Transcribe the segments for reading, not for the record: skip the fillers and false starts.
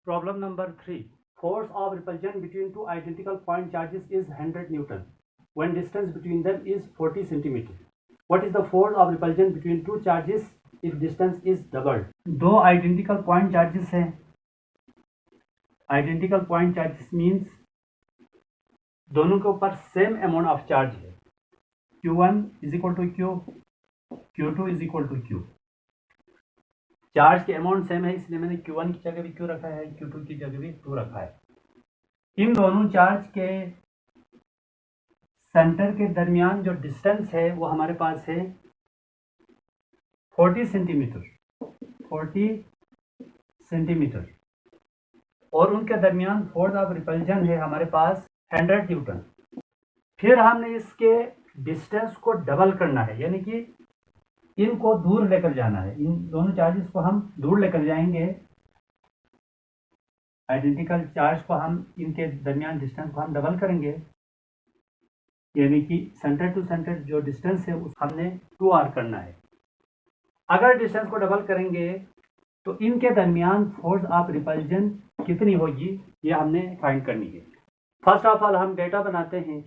Problem number 3. Force of repulsion between two identical point charges is 100 Newton when distance between them is 40 centimeter. What is the force of repulsion between two charges if distance is doubled? दो identical point charges हैं. Identical point charges means दोनों के ऊपर same amount of charge है. Q1 is equal to Q, Q2 is equal to Q. Charge के amount same है इसलिए मैंने Q1 की जगह भी Q रखा है, Q2 की जगह भी 2 रखा है. इन दोनों चार्ज के सेंटर के दरमियान जो डिस्टेंस है वो हमारे पास है 40 सेंटीमीटर और उनके दरमियान फोर्स ऑफ रिपल्जन है हमारे पास 100 न्यूटन. फिर हमने इसके डिस्टेंस को डबल करना है, यानी कि इनको दूर लेकर जाना है. इन दोनों चार्जेस को हम दूर लेकर जाएंगे. आइडेंटिकल चार्ज को हम इनके दरमियान डिस्टेंस को हम डबल करेंगे, यानी कि सेंटर टू सेंटर जो डिस्टेंस है उस हमने 2r करना है. अगर डिस्टेंस को डबल करेंगे तो इनके दरमियान फोर्स ऑफ रिपल्जन कितनी होगी ये हमने फाइंड करनी है. फर्स्ट ऑफ ऑल हम डेटा बनाते हैं.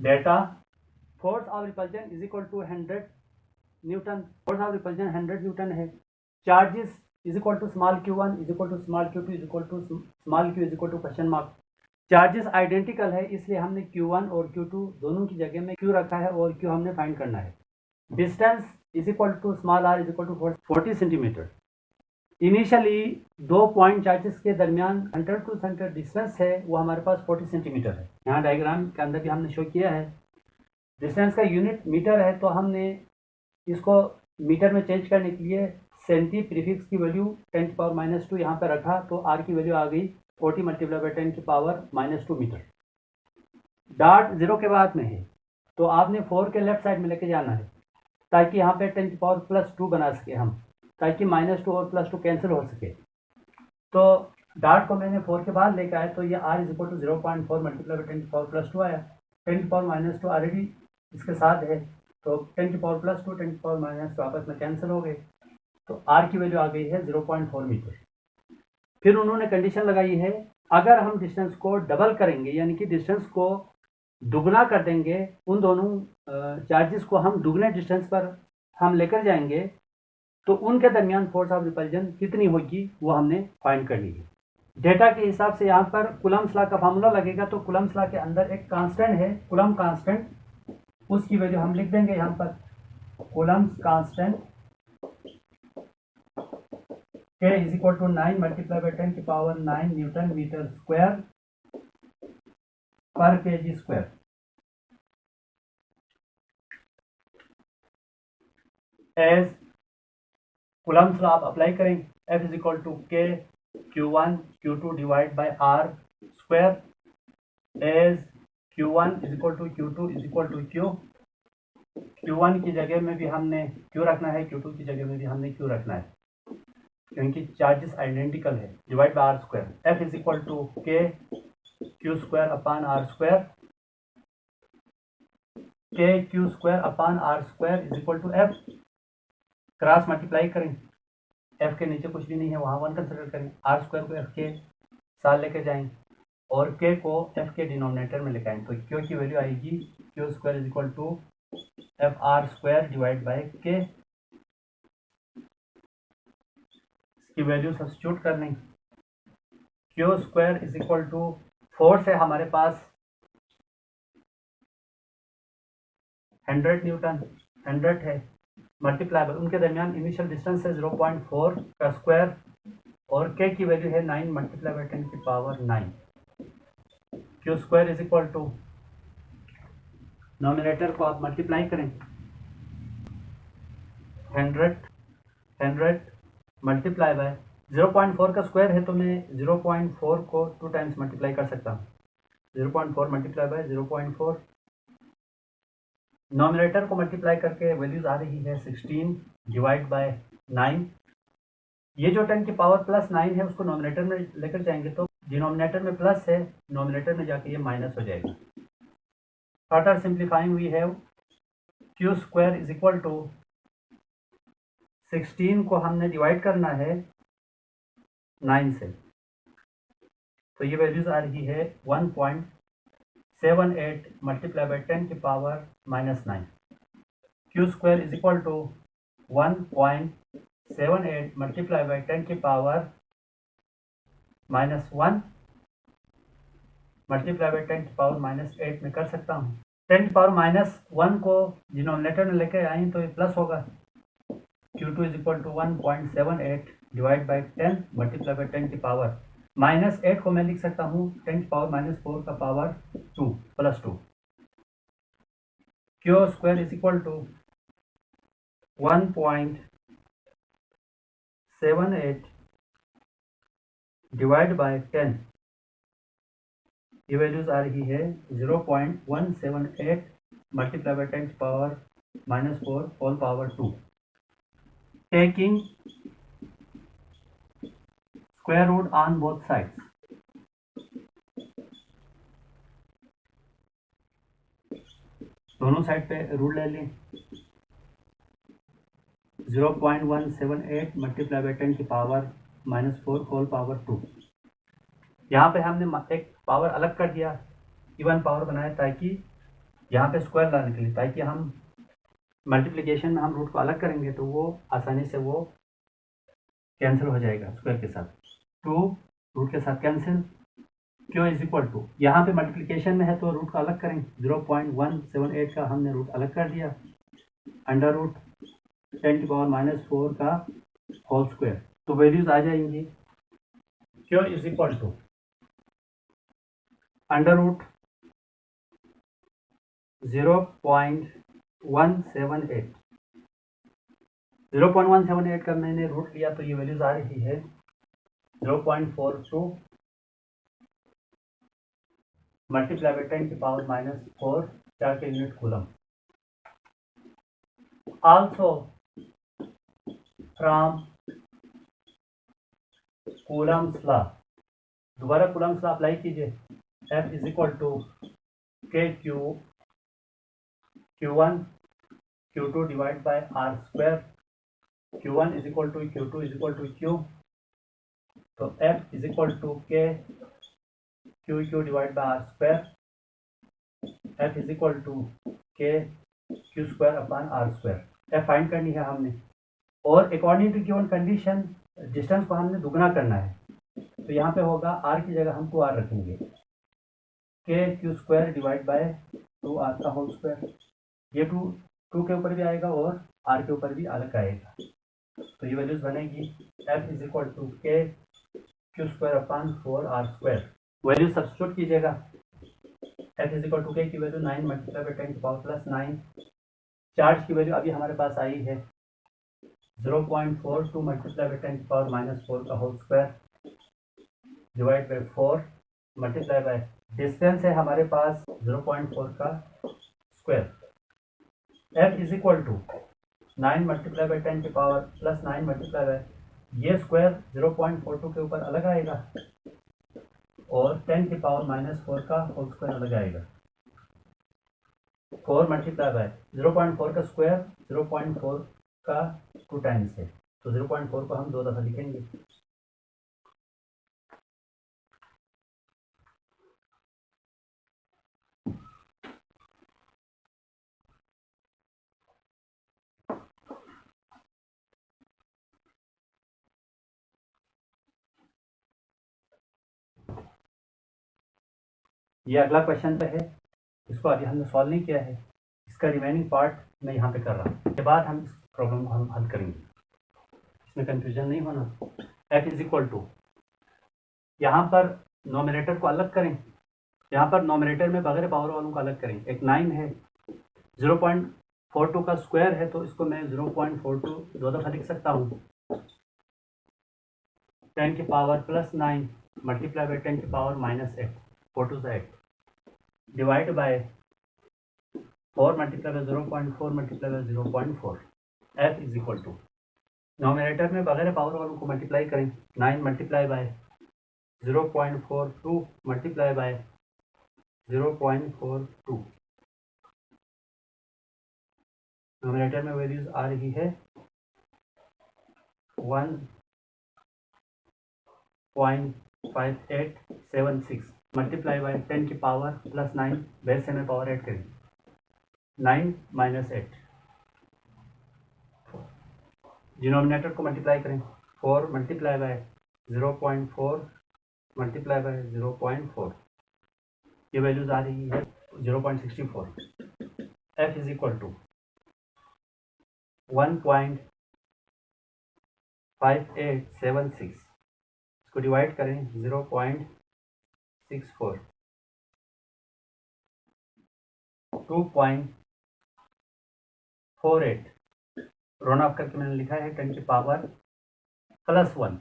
Data force of repulsion is equal to 100 newton. Force of repulsion 100 newton है. Charges is equal to small q1 is equal to small q2 is equal to small q is equal to question mark. Charges identical है इसलिए हमने q1 और q2 दोनों की जगह में q रखा है और q हमने फाइंड करना है. Distance is equal to small r is equal to 40 centimetre. Initially दो पॉइंट चार्जेस के दरमियान सेंटर टू सेंटर डिस्टेंस है वो हमारे पास 40 सेंटीमीटर है. यहाँ डायग्राम के अंदर भी हमने शो किया है. डिस्टेंस का यूनिट मीटर है तो हमने इसको मीटर में चेंज करने के लिए सेंटी प्रीफिक्स की वैल्यू 10⁻⁻2 यहाँ पे रखा तो r की वैल्यू आ गई 40 × 10⁻⁻2 मीटर. डॉट 0 के बाद में है तो आपने 4 के लेफ्ट साइड में लेके जाना है ताकि यहाँ पे 10⁻+2 बना सके हम, ताकि -2 और +2 कैंसिल हो सके. तो डॉट को मैंने 4 के बाद लेके आया तो ये r इज इक्वल टू 0.4 × 10⁻+2 आया. 10⁻⁻2 ऑलरेडी इसके साथ है तो 10⁻+2 10⁻⁻2 आपस में कैंसिल हो गए तो r की वैल्यू आ गई है 0.4 मीटर. फिर उन्होंने कंडीशन लगाई है अगर हम डिस्टेंस को डबल करेंगे, यानी कि डिस्टेंस को दुगना कर देंगे, उन दोनों चार्जेस को हम दुगने डिस्टेंस पर हम लेकर जाएंगे तो उनके दरमियान फोर्स ऑफ रिपल्जन कितनी होगी वो हमने फाइंड करनी है. डेटा के हिसाब से यहाँ पर कूलम्स लॉ का फार्मूला लगेगा तो कूलम्स लॉ के अंदर एक कांस्टेंट है कूलम कांस्टेंट, उसकी वैल्यू हम लिख देंगे यहाँ पर. Coulomb's constant K is equal to 9 × 10⁻⁹ newton metre square पर kg square. As Coulomb's law आप अप्लाई करें. F is equal to K Q1 Q2 divide by R square. As Q1 is equal to Q2 is equal to Q. Q1 की जगह में भी हमने Q रखना है, Q2 की जगह में भी हमने Q रखना है क्योंकि चार्जेस आइडेंटिकल है. Divide by R square. F is equal to K Q square upon R square. K Q square upon R square is equal to F. Cross multiply करें. F के नीचे कुछ भी नहीं है वहाँ 1 कंसिडर करें. R स्क्वायर को F के साथ लेके जाएं और K को F के डिनोमिनेटर में लेकर आएँ तो Q की वैल्यू आएगी Q square is equal to FR square divide by K. इसकी वैल्यू सब्स्टिट्यूट कर लें. Q square is equal to force है हमारे पास 100 न्यूटन, 100 है मल्टीप्लाइबल उनके दरमियान इनिशियल डिस्टेंस है 0.4 का स्क्वायर और K की वैल्यू है 9 × 10⁻⁹. Q square is equal to numerator को आप मल्टीप्लाई करें. 100 मल्टीप्लाई बाय 0.4 का स्क्वायर है तो मैं 0.4 को 2 टाइम्स मल्टीप्लाई कर सकता हूँ. 0.4 मल्टीप्लाई बाय 0.4. नॉमिनेटर को मल्टीप्लाई करके वैल्यूज आ रही है 16 डिवाइड बाय 9. ये जो 10⁻+9 है उसको नॉमिनेटर में लेकर जाएंगे तो डिनोमिनेटर में प्लस है, नॉमिनेटर में जाके ये माइनस हो जाएगा. Further simplifying we have Q square is equal to 16 को हमने डिवाइड करना है 9 से, तो ये वैल्यूज आ रही है 1.78 मल्टीप्लाई बाई 10 की power -9। Q square is equal to 1.78 multiply by 10 की पावर -1 मल्टीप्लाई बाई 10 की पावर -8 में कर सकता हूँ। 10 की पावर -1 को डिनोमिनेटर में लेकर आए तो ये प्लस होगा। Q2 is equal to 1.78 divide by 10 multiply by 10 की पावर -8 को मैं लिख सकता हूँ 10 की पावर -4 का power 2 plus 2। Q square is equal to 1.78 divide by 10, ये वैल्यूज आ रही है 0.178 मल्टीप्लाई बाई 10 की power -4 whole power 2। Taking square root on both sides, दोनों साइड पे रूट ले लें। 0.178 मल्टीप्लाई बाई 10 की पावर -4 होल पावर 2। यहाँ पे हमने एक पावर अलग कर दिया, इवन पावर बनाया ताकि यहाँ पे स्क्वायर लाने के लिए, ताकि हम मल्टीप्लिकेशन में हम रूट को अलग करेंगे तो वो आसानी से वो कैंसिल हो जाएगा स्क्वायर के साथ। 2 रूट के साथ cancel. Q is equal to, यहाँ पे मल्टीप्लिकेशन में है तो रूट का अलग करें, 0.178 का हमने रूट अलग कर दिया, अंडर रूट 10 की पावर -4 का होल स्क्वायर, तो वैल्यूज आ जाएंगी। Q is equal to under root 0.178 0.178 का मैंने रूट लिया तो ये वैल्यूज आ रही है 0.42 मल्टीप्लाई बाई 10 की पावर -4 4 के unit coulomb. Also from Coulomb's law, दोबारा कूलम्स लॉ अप्लाई कीजिए। F is equal to Q1 Q2 divide by R square. Q1 is equal to Q2 is equal to Q, तो F is equal to K Q divide by R square. F is equal to K Q square upon R square. F find करनी है हमने, और according to given condition distance को हमने दुगना करना है, तो यहाँ पे होगा R की जगह हम 2R रखेंगे, K Q square divide bye 2R का होल स्क्वायर। ये 2 के ऊपर भी आएगा और R के ऊपर भी अलग आएगा, तो ये वैल्यूज बनेगी F is equal to K Q square upon 4R square. Value substitute कीजिएगा। F is equal to K की वैल्यू 9 मल्टीप्लाई बाई 10 की पावर +9। चार्ज की वैल्यू अभी हमारे पास आई है 0.42 मल्टीप्लाई बाई 10 की पावर -4 का whole square divide by 4 multiply by distance है हमारे पास 0.4 का square. F is equal to 9 multiply by 10 की पावर +9 मल्टीप्लाई बाई, ये स्क्वायर 0.42 के ऊपर अलग आएगा और 10 की पावर -4 का होल स्क्वायर अलग आएगा। 4 मल्टीप्लाई बाई 0.4 का स्क्वायर 0.4 का 2 टाइम्स है, तो 0.4 को हम 2 दफ़ा लिखेंगे। ये अगला क्वेश्चन पे है, इसको अभी हमने सॉल्व नहीं किया है, इसका रिमेनिंग पार्ट मैं यहाँ पे कर रहा हूँ, उसके बाद हम इस प्रॉब्लम को हम हल करेंगे, इसमें कंफ्यूजन नहीं होना। F इज इक्वल टू, यहाँ पर नोमिनेटर को अलग करें, यहाँ पर नोमिनेटर में बगैर पावर वालों को अलग करें। एक 9 है, 0.42 का स्क्वायर है, तो इसको मैं 0.42 2 दफ़ा लिख सकता हूँ। 10 की पावर +9 मल्टीप्लाई बाई 10 की power -8, 4 2 8 divide by 4 multiply by 0.4 multiply by 0.4। F is equal to, nominator में बगैर पावर वालों को मल्टीप्लाई करें, 9 multiply by 0.42 multiply by 0.42, nominator में वैल्यूज आ रही है 1 0.5876 मल्टीप्लाई बाय 10 की पावर प्लस 9 बेस से में पावर ऐड करें 9 माइनस 8 डिनोमिनेटर को मल्टीप्लाई करें 4 मल्टीप्लाई बाय 0.4 मल्टीप्लाई बाय 0.4 ये वैल्यूज आ रही है 0.64 f इज इक्वल टू 1.5876 इसको डिवाइड करें 0.64 2.48 रोन ऑफ करके मैंने लिखा है 10 की पावर प्लस 1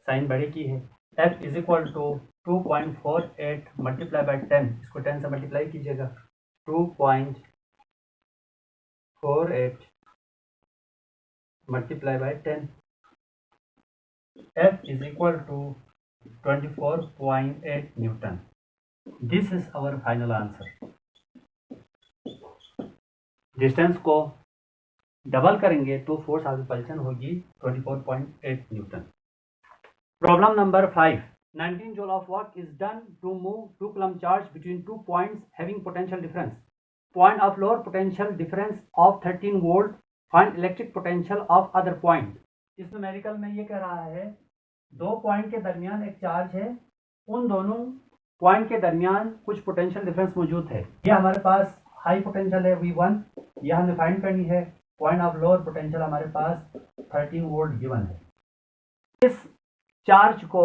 साइन बड़े की है f is equal to 2.48 multiply by 10 इसको 10 से मल्टीप्लाई कीजिएगा 2.48 multiply by 10 f is equal to 24.8 Newton. This is our final answer. Distance को डबल करेंगे तो फोर्स ऑफ रिपल्शन होगी 24.8 Newton. Problem number 5. 19 joule of work is done to move 2 coulomb charge between 2 points having potential difference. Point of lower potential difference of 13 volt. Find electric potential of other point. इस numerical में ये कह रहा है दो point के दरमियान एक चार्ज है, उन दोनों पॉइंट के दरमियान कुछ पोटेंशियल डिफरेंस मौजूद है. ये हमारे पास हाई पोटेंशियल है V1, यह हमें फाइंड करनी है. पॉइंट ऑफ लोअर पोटेंशियल हमारे पास 13 वोल्ट गिवन है. इस चार्ज को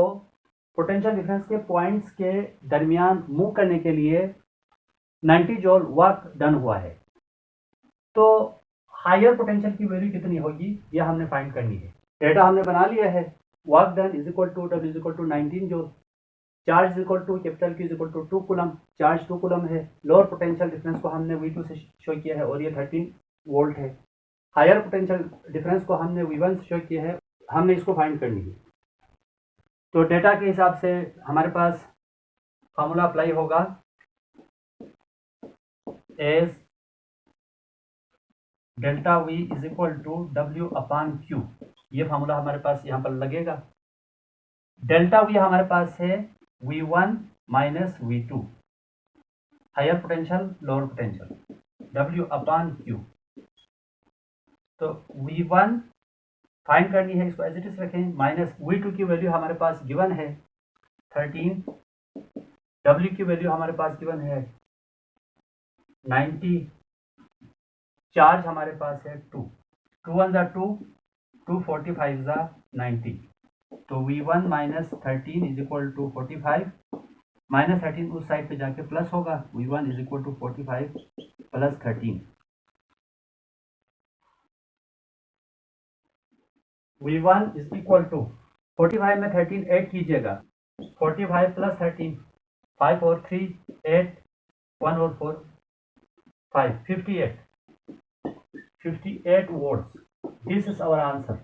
पोटेंशियल डिफरेंस के पॉइंट्स के दरमियान मूव करने के लिए 90 जूल वर्क डन हुआ है. तो हायर पोटेंशियल की वैल्यू कितनी होगी यह हमने फाइंड करनी है. डेटा हमने बना लिया है. Work done is equal to W is equal to 19 joule. Charge is equal to capital Q is equal to 2 coulomb. Charge 2 coulomb है. लोअर पोटेंशियल डिफरेंस को हमने V2 से शो किया है और ये 13 वोल्ट है. हायर पोटेंशियल डिफरेंस को हमने V1 से शो किया है. हमने इसको फाइंड करनी है. तो डेटा के हिसाब से हमारे पास फार्मूला अप्लाई होगा as delta V is equal to W upon Q. ये फार्मूला हमारे पास यहाँ पर लगेगा. डेल्टा V हमारे पास है V1 minus V2. Higher potential lower potential W upon Q. तो V1 फाइंड करनी है, इसको एज इट इज रखें. माइनस V2 की वैल्यू हमारे पास गिवन है 13. W की वैल्यू हमारे पास गिवन है 90. चार्ज हमारे पास है 2. 2 1 ज़ा 2, 2 45 ज़ा 90. तो V1 minus 13 is equal to 45. Minus 13 उस साइड पे जाके प्लस होगा. V1 is equal to 45 plus 13. V1 is equal to 45 में 13 ऐड कीजिएगा. 45 प्लस 13 5 और 3 8 1 और 4 5 58 volts. This is our answer.